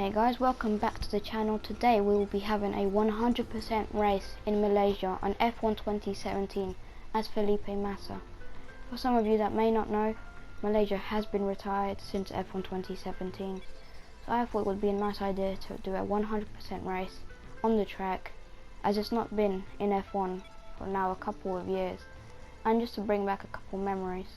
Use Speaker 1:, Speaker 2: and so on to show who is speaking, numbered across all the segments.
Speaker 1: Hey guys, welcome back to the channel. Today we will be having a 100% race in Malaysia on F1 2017 as Felipe Massa. For some of you that may not know, Malaysia has been retired since F1 2017. So I thought it would be a nice idea to do a 100% race on the track, as it's not been in F1 for now a couple of years, and just to bring back a couple memories.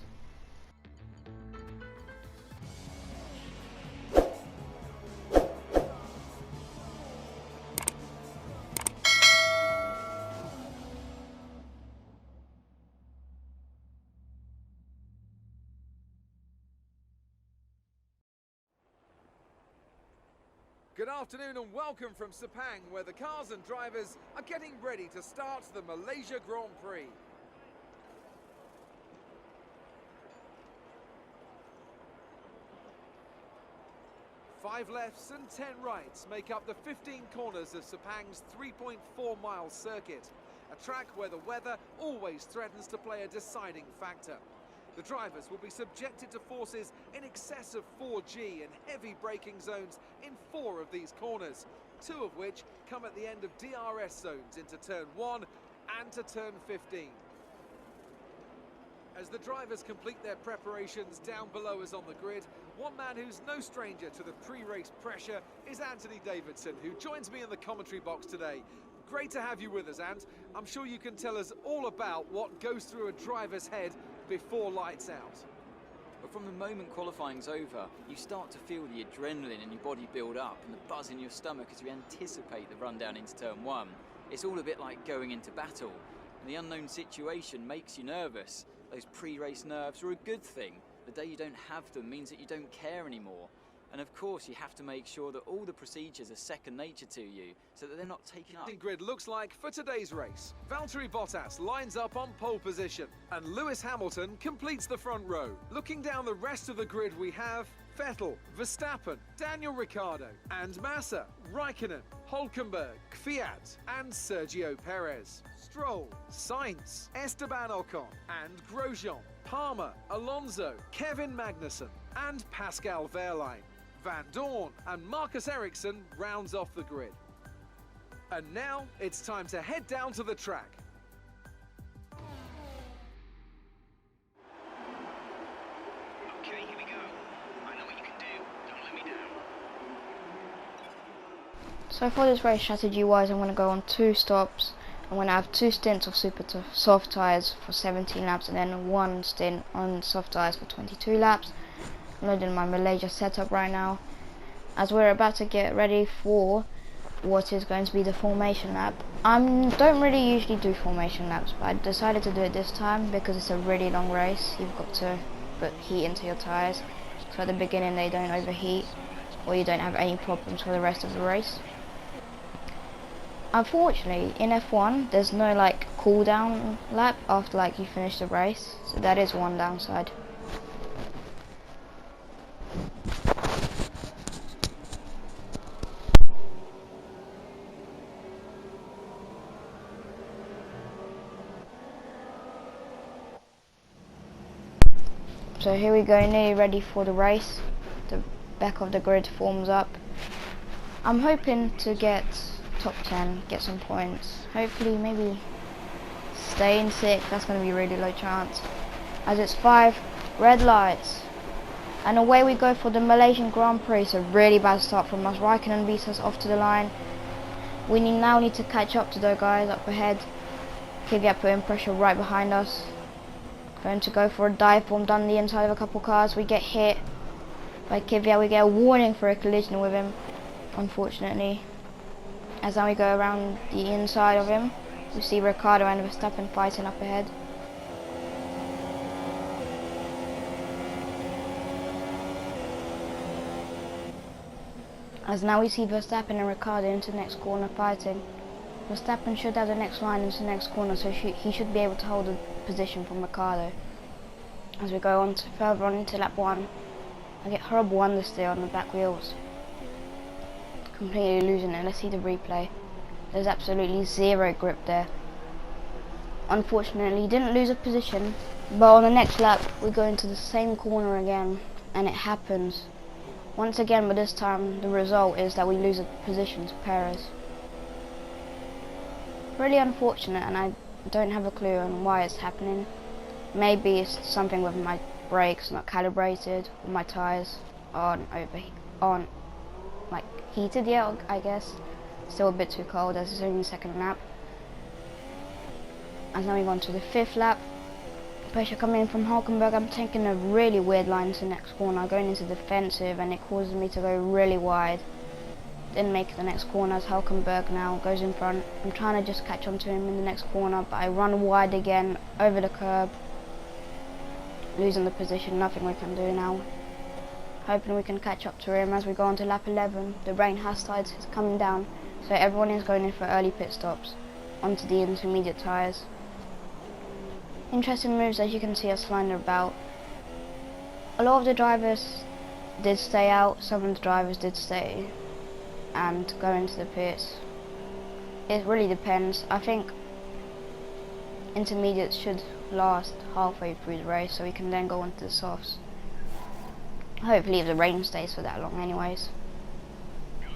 Speaker 2: Good afternoon and welcome from Sepang, where the cars and drivers are getting ready to start the Malaysia Grand Prix. Five lefts and 10 rights make up the 15 corners of Sepang's 3.4-mile circuit, a track where the weather always threatens to play a deciding factor. The drivers will be subjected to forces in excess of 4G and heavy braking zones in 4 of these corners, 2 of which come at the end of DRS zones into turn 1 and to turn 15. As the drivers complete their preparations, down below us on the grid, one man who's no stranger to the pre-race pressure is Anthony Davidson, who joins me in the commentary box today. Great to have you with us, Ant. I'm sure you can tell us all about what goes through a driver's head before lights out.
Speaker 3: But from the moment qualifying's over, you start to feel the adrenaline in your body build up and the buzz in your stomach as you anticipate the run down into turn 1. It's all a bit like going into battle, and the unknown situation makes you nervous. Those pre-race nerves are a good thing. The day you don't have them means that you don't care anymore. And of course, you have to make sure that all the procedures are second nature to you, so that they're not taken up.
Speaker 2: The grid looks like for today's race. Valtteri Bottas lines up on pole position, and Lewis Hamilton completes the front row. Looking down the rest of the grid, we have Vettel, Verstappen, Daniel Ricciardo, and Massa, Raikkonen, Hülkenberg, Kvyat, and Sergio Perez. Stroll, Sainz, Esteban Ocon, and Grosjean, Palmer, Alonso, Kevin Magnussen, and Pascal Wehrlein. Van Dorn and Marcus Ericsson rounds off the grid. And now it's time to head down to the track.
Speaker 4: Okay, here we go. I know what you can do. Don't let me down.
Speaker 1: So for this race, strategy wise, I'm going to go on 2 stops. I'm going to have 2 stints of super soft tyres for 17 laps, and then 1 stint on soft tyres for 22 laps. I'm loading my Malaysia setup right now, as we're about to get ready for what is going to be the formation lap. I don't really usually do formation laps, but I decided to do it this time because it's a really long race. You've got to put heat into your tyres, so at the beginning they don't overheat, or you don't have any problems for the rest of the race. Unfortunately, in F1, there's no like cool down lap after like you finish the race, so that is one downside. So here we go, nearly ready for the race. The back of the grid forms up. I'm hoping to get top 10, get some points. Hopefully maybe stay in 6th, that's going to be a really low chance. As it's 5 red lights. And away we go for the Malaysian Grand Prix. So really bad start from us. Raikkonen beats us off to the line. We now need to catch up to those guys up ahead. Kvyat putting pressure right behind us. Going to go for a dive bomb down the inside of a couple cars. We get hit by Kvyat. We get a warning for a collision with him, unfortunately. As now we go around the inside of him, we see Ricciardo and Verstappen fighting up ahead. As now we see Verstappen and Ricciardo into the next corner fighting. Verstappen should have the next line into the next corner, so he should be able to hold a position from Ricciardo. As we go on further on into lap 1, I get horrible understeer on the back wheels. Completely losing it. Let's see the replay. There's absolutely zero grip there. Unfortunately, didn't lose a position, but on the next lap we go into the same corner again, and it happens. once again, but this time the result is that we lose a position to Perez. Really unfortunate, and I don't have a clue on why it's happening. Maybe it's something with my brakes not calibrated, or my tyres aren't like heated yet, I guess. Still a bit too cold as it's only the second lap. And now we go on to the 5th lap. Pressure coming in from Hulkenberg. I'm taking a really weird line to the next corner, going into defensive, and it causes me to go really wide. Didn't make the next corner as Hulkenberg now goes in front. I'm trying to just catch on to him in the next corner, but I run wide again over the curb, losing the position. Nothing we can do now. Hoping we can catch up to him as we go on to lap 11. The rain has started coming down, so everyone is going in for early pit stops onto the intermediate tyres. Interesting moves, as you can see, are flying about. A lot of the drivers did stay out, some of the drivers did stay and go into the pits. It really depends. I think intermediates should last halfway through the race, so we can then go on to the softs. Hopefully if the rain stays for that long anyways.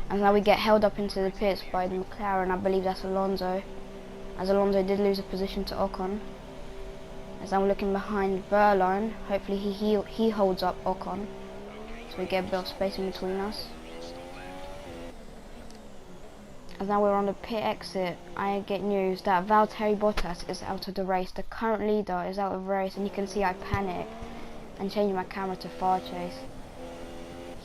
Speaker 1: And now we get held up into the pits by the McLaren. I believe that's Alonso, as Alonso did lose a position to Ocon. As I'm looking behind Verline, hopefully he holds up Ocon, so we get a bit of space in between us. As now we're on the pit exit, I get news that Valtteri Bottas is out of the race. The current leader is out of the race, and you can see I panic and change my camera to far chase.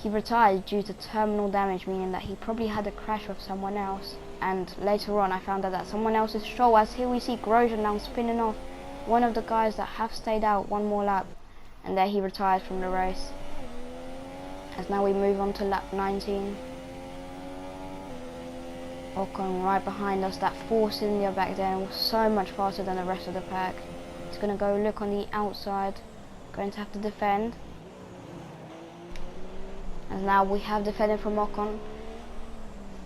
Speaker 1: He retired due to terminal damage, meaning that he probably had a crash with someone else. And later on I found out that someone else's Stroll, as here we see Grosjean now spinning off one of the guys that have stayed out one more lap, and there he retired from the race. As now we move on to lap 19. Ocon right behind us. That Force India back there was so much faster than the rest of the pack. He's going to go look on the outside, going to have to defend. And now we have defended from Ocon,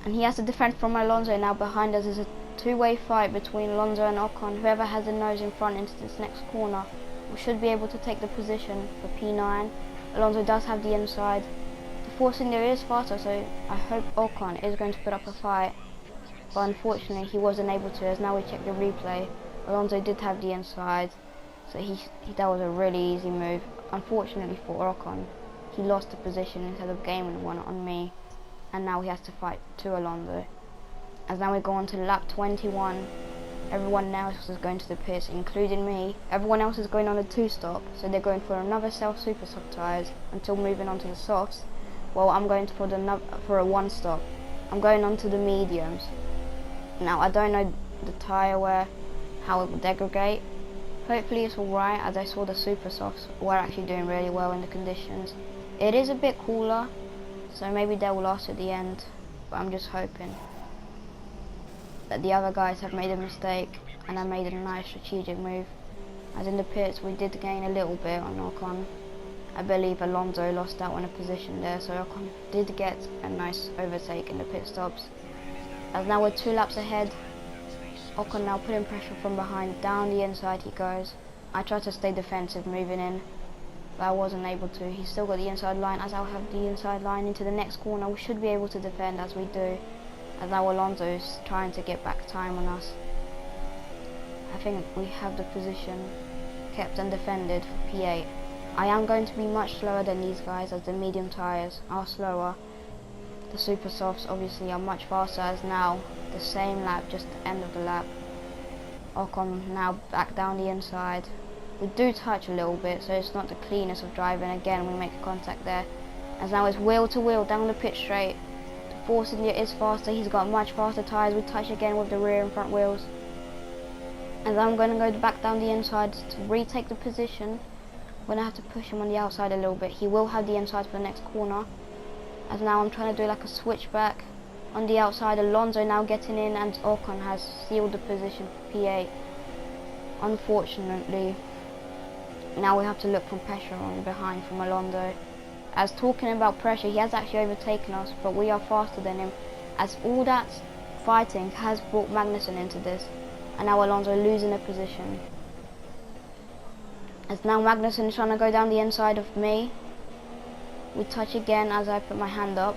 Speaker 1: and he has to defend from Alonso. Now behind us is a two-way fight between Alonso and Ocon. Whoever has the nose in front into this next corner, we should be able to take the position for P9. Alonso does have the inside. The Force India is faster, so I hope Ocon is going to put up a fight. But unfortunately he wasn't able to, as now we check the replay. Alonso did have the inside, so that was a really easy move. Unfortunately for Ocon, he lost the position instead of gaining one on me, and now he has to fight to Alonso. As now we go on to lap 21. Everyone else is going to the pits, including me. Everyone else is going on a 2-stop, so they're going for another super soft tyres until moving on to the softs. Well, I'm going for a 1-stop. I'm going on to the mediums. Now I don't know the tyre wear, how it will degrade. Hopefully it's alright, as I saw the super softs were actually doing really well in the conditions. It is a bit cooler, so maybe they will last at the end, but I'm just hoping that the other guys have made a mistake and I made a nice strategic move. As in the pits we did gain a little bit on Ocon. I believe Alonso lost out on a position there, so Ocon did get a nice overtake in the pit stops. As now we're 2 laps ahead, Ocon now putting pressure from behind, down the inside he goes. I tried to stay defensive moving in, but I wasn't able to. He's still got the inside line, as I'll have the inside line into the next corner. We should be able to defend as we do, as now Alonso is trying to get back time on us. I think we have the position kept and defended for P8. I am going to be much slower than these guys, as the medium tyres are slower. The super softs obviously are much faster, as now the same lap, just the end of the lap. Ocon now back down the inside. We do touch a little bit, so it's not the cleanest of driving. Again, we make a contact there, as now it's wheel to wheel down the pit straight. The Force India is faster, he's got much faster tyres. We touch again with the rear and front wheels, and I'm going to go back down the inside to retake the position. I'm going to have to push him on the outside a little bit. He will have the inside for the next corner, as now I'm trying to do like a switchback on the outside. Alonso now getting in, and Ocon has sealed the position for P8. Unfortunately, now we have to look from pressure on behind from Alonso. As talking about pressure, he has actually overtaken us, but we are faster than him, as all that fighting has brought Magnussen into this, and now Alonso losing a position. As now Magnussen is trying to go down the inside of me. We touch again as I put my hand up.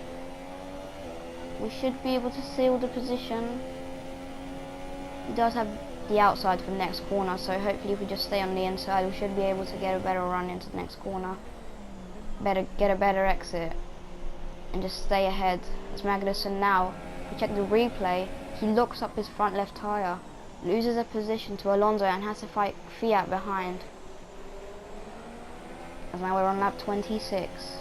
Speaker 1: We should be able to seal the position. He does have the outside for the next corner, so hopefully if we just stay on the inside, we should be able to get a better run into the next corner. Get a better exit and just stay ahead. As Magnussen now, if we check the replay, he locks up his front left tyre, loses a position to Alonso and has to fight Fiat behind. As now we're on lap 26.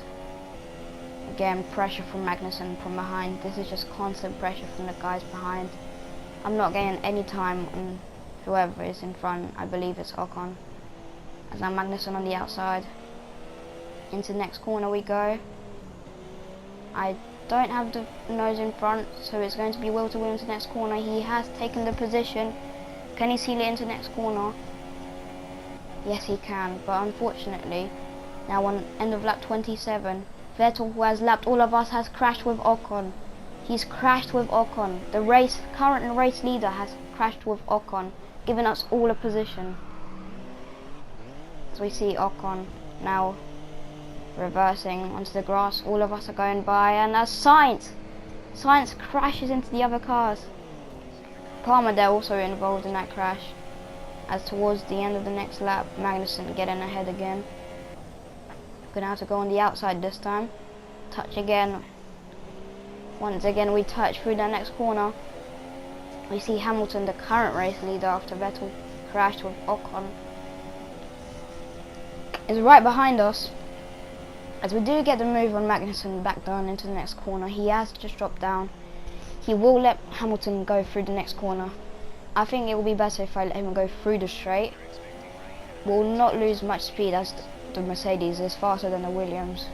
Speaker 1: Again, pressure from Magnussen from behind. This is just constant pressure from the guys behind. I'm not getting any time on whoever is in front. I believe it's Ocon. As now Magnussen on the outside. Into the next corner we go. I don't have the nose in front, so it's going to be Will to win into the next corner. He has taken the position. Can he seal it into the next corner? Yes, he can, but unfortunately, now on end of lap 27, Vettel, who has lapped all of us, has crashed with Ocon. He's crashed with Ocon. The current race leader has crashed with Ocon, giving us all a position. As we see Ocon now reversing onto the grass, all of us are going by, and as Sainz crashes into the other cars. Palmer there also involved in that crash. As towards the end of the next lap, Magnussen getting ahead again. Gonna have to go on the outside this time. Touch again. Once again we touch through the next corner. We see Hamilton, the current race leader after Vettel crashed with Ocon, is right behind us. As we do get the move on Magnussen back down into the next corner, he has just dropped down. He will let Hamilton go through the next corner. I think it will be better if I let him go through the straight. We'll not lose much speed as the Mercedes is faster than the Williams.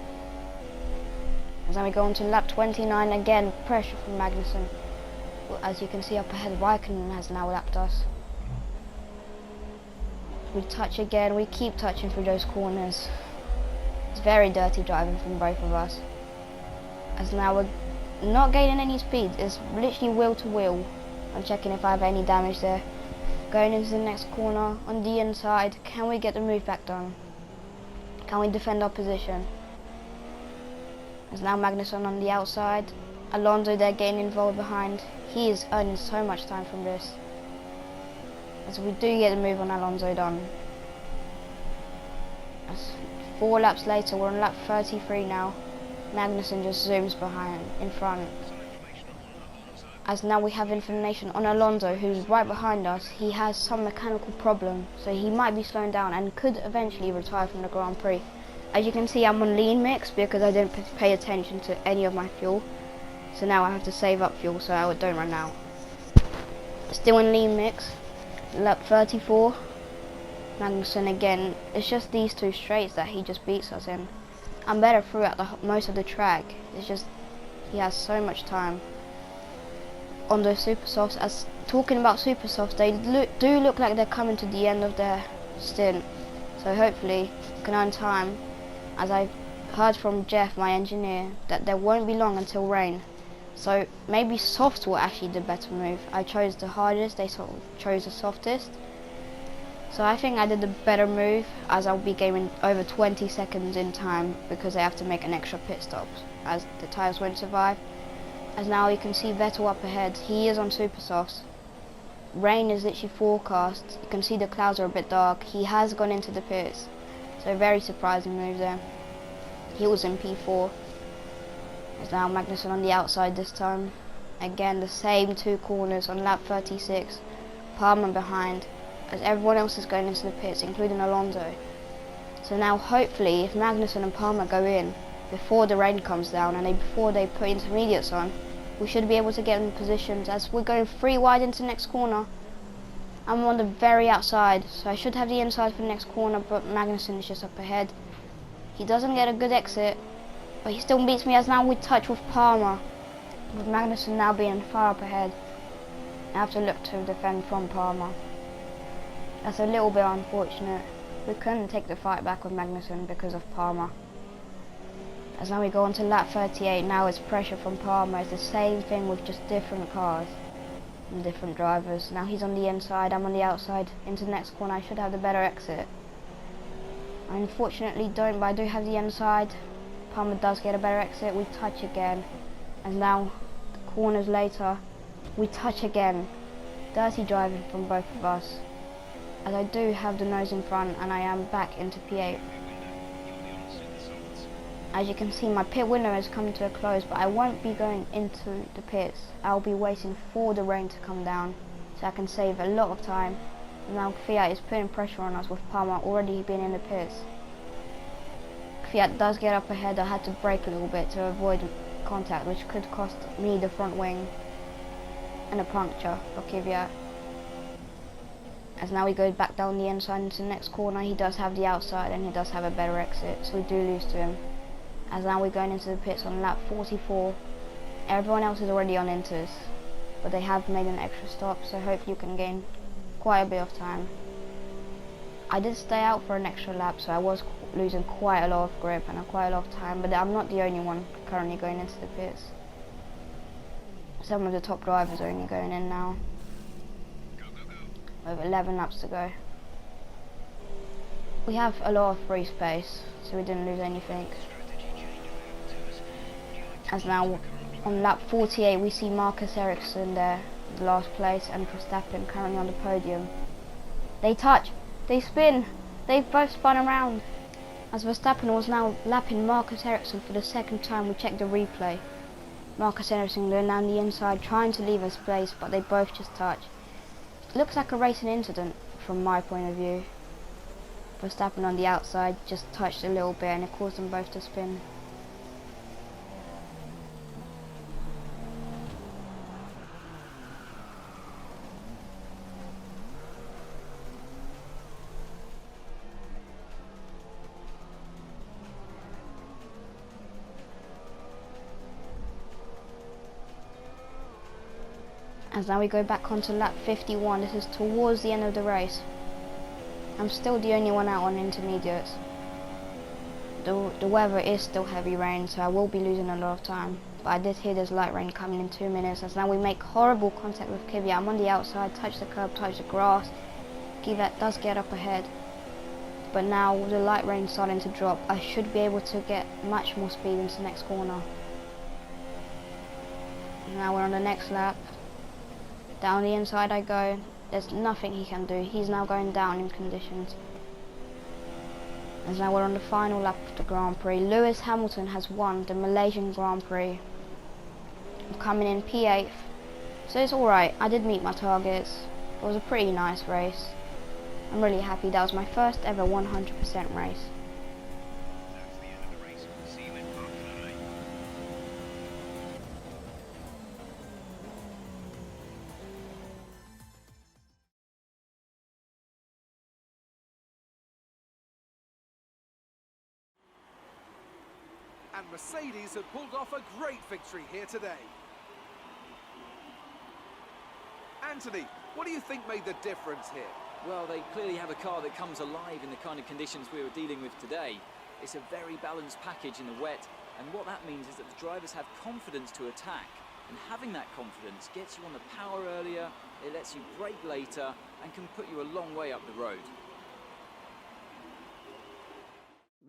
Speaker 1: As then we go on to lap 29, again pressure from Magnussen. As you can see up ahead, Raikkonen has now lapped us. We touch again, we keep touching through those corners. It's very dirty driving from both of us. As now we're not gaining any speed, it's literally wheel to wheel. I'm checking if I have any damage there. Going into the next corner on the inside, can we get the move back done? Can we defend our position? As now Magnussen on the outside, Alonso there getting involved behind. He is earning so much time from this. As we do get the move on Alonso done. As 4 laps later, we're on lap 33 now. Magnussen just zooms behind, in front. As now we have information on Alonso, who's right behind us. He has some mechanical problem, so he might be slowing down and could eventually retire from the Grand Prix. As you can see, I'm on lean mix because I didn't pay attention to any of my fuel. So now I have to save up fuel so I don't run out. Still in lean mix, lap 34. Magnussen again. It's just these 2 straights that he just beats us in. I'm better throughout most of the track. It's just he has so much time on those super softs. As talking about super softs, they do look like they're coming to the end of their stint. So hopefully we can earn time. As I've heard from Jeff, my engineer, that there won't be long until rain. So maybe softs will actually do the better move. I chose the hardest, they sort of chose the softest. So I think I did the better move, as I'll be gaining over 20 seconds in time because I have to make an extra pit stop as the tyres won't survive. As now you can see Vettel up ahead, he is on super softs. Rain is literally forecast, you can see the clouds are a bit dark. He has gone into the pits, so very surprising move there. He was in P4. As now Magnussen on the outside this time. Again the same 2 corners on lap 36. Palmer behind, as everyone else is going into the pits, including Alonso. So now hopefully if Magnussen and Palmer go in before the rain comes down and before they put intermediates on, we should be able to get in positions. As we're going 3 wide into the next corner, I'm on the very outside, so I should have the inside for the next corner, but Magnussen is just up ahead. He doesn't get a good exit, but he still beats me. As now we touch with Palmer, with Magnussen now being far up ahead. I have to look to defend from Palmer. That's a little bit unfortunate. We couldn't take the fight back with Magnussen because of Palmer. As now we go on to lap 38, now it's pressure from Palmer. It's the same thing with just different cars and different drivers. Now he's on the inside, I'm on the outside. Into the next corner, I should have the better exit. I unfortunately don't, but I do have the inside. Palmer does get a better exit. We touch again. And now, the corners later, we touch again. Dirty driving from both of us. As I do have the nose in front and I am back into P8. As you can see, my pit window has come to a close, but I won't be going into the pits. I'll be waiting for the rain to come down so I can save a lot of time. And now Fiat is putting pressure on us with Palmer already being in the pits. Fiat does get up ahead. I had to brake a little bit to avoid contact, which could cost me the front wing and a puncture for Kvyat. As now he goes back down the inside into the next corner. He does have the outside and he does have a better exit, so we do lose to him. As now we're going into the pits on lap 44. Everyone else is already on inters, but they have made an extra stop, so hopefully you can gain quite a bit of time. I did stay out for an extra lap, so I was losing quite a lot of grip and quite a lot of time, but I'm not the only one currently going into the pits. Some of the top drivers are only going in now. With 11 laps to go. We have a lot of free space, so we didn't lose anything. As now on lap 48 we see Marcus Ericsson there, the last place, and Verstappen currently on the podium. They touch, they spin, they've both spun around. As Verstappen was now lapping Marcus Ericsson for the second time. We checked the replay. Marcus Ericsson going down the inside trying to leave his place, but they both just touch. It looks like a racing incident from my point of view. Verstappen on the outside just touched a little bit and it caused them both to spin. As now we go back onto lap 51, this is towards the end of the race. I'm still the only one out on intermediates. The weather is still heavy rain, so I will be losing a lot of time. But I did hear there's light rain coming in 2 minutes, as now we make horrible contact with Kvyat. I'm on the outside, touch the curb, touch the grass. Kvyat does get up ahead. But now with the light rain starting to drop, I should be able to get much more speed into the next corner. Now we're on the next lap. Down the inside I go. There's nothing he can do. He's now going down in conditions. As now we're on the final lap of the Grand Prix. Lewis Hamilton has won the Malaysian Grand Prix. I'm coming in P8th. So it's alright. I did meet my targets. It was a pretty nice race. I'm really happy. That was my first ever 100% race.
Speaker 2: And Mercedes have pulled off a great victory here today. Anthony, what do you think made the difference here?
Speaker 3: Well, they clearly have a car that comes alive in the kind of conditions we were dealing with today. It's a very balanced package in the wet, and what that means is that the drivers have confidence to attack. And having that confidence gets you on the power earlier, it lets you brake later, and can put you a long way up the road.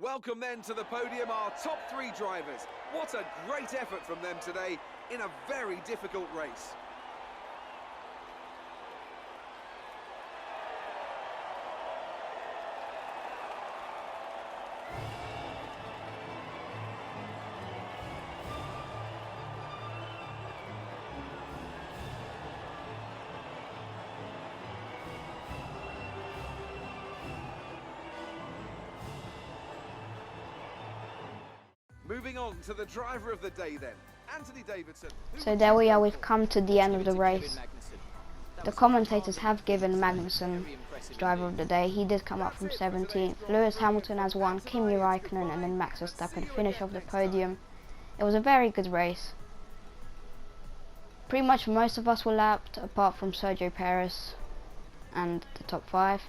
Speaker 2: Welcome then to the podium, our top three drivers. What a great effort from them today in a very difficult race. Moving on to the driver of the day then, Anthony Davidson.
Speaker 1: So there we are, we've come to the end of the race. The commentators have given Magnussen driver of the day. He did come up from 17th. Lewis Hamilton has won, Kimi Raikkonen and then Max Verstappen finish off the podium. It was a very good race. Pretty much most of us were lapped apart from Sergio Perez and the top 5.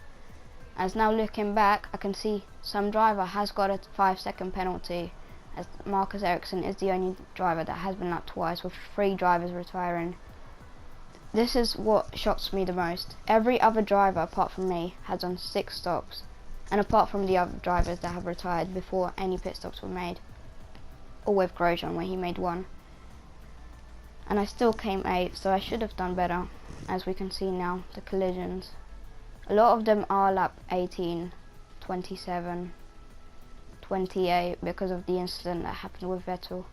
Speaker 1: As now looking back, I can see some driver has got a 5-second penalty, as Marcus Ericsson is the only driver that has been lapped twice, with 3 drivers retiring. This is what shocks me the most. Every other driver apart from me has done 6 stops, and apart from the other drivers that have retired before any pit stops were made. or with Grosjean where he made 1. And I still came 8th, so I should have done better. As we can see now, the collisions. A lot of them are lap 18, 27, 28 because of the incident that happened with Vettel.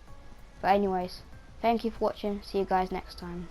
Speaker 1: But anyways, thank you for watching. See you guys next time.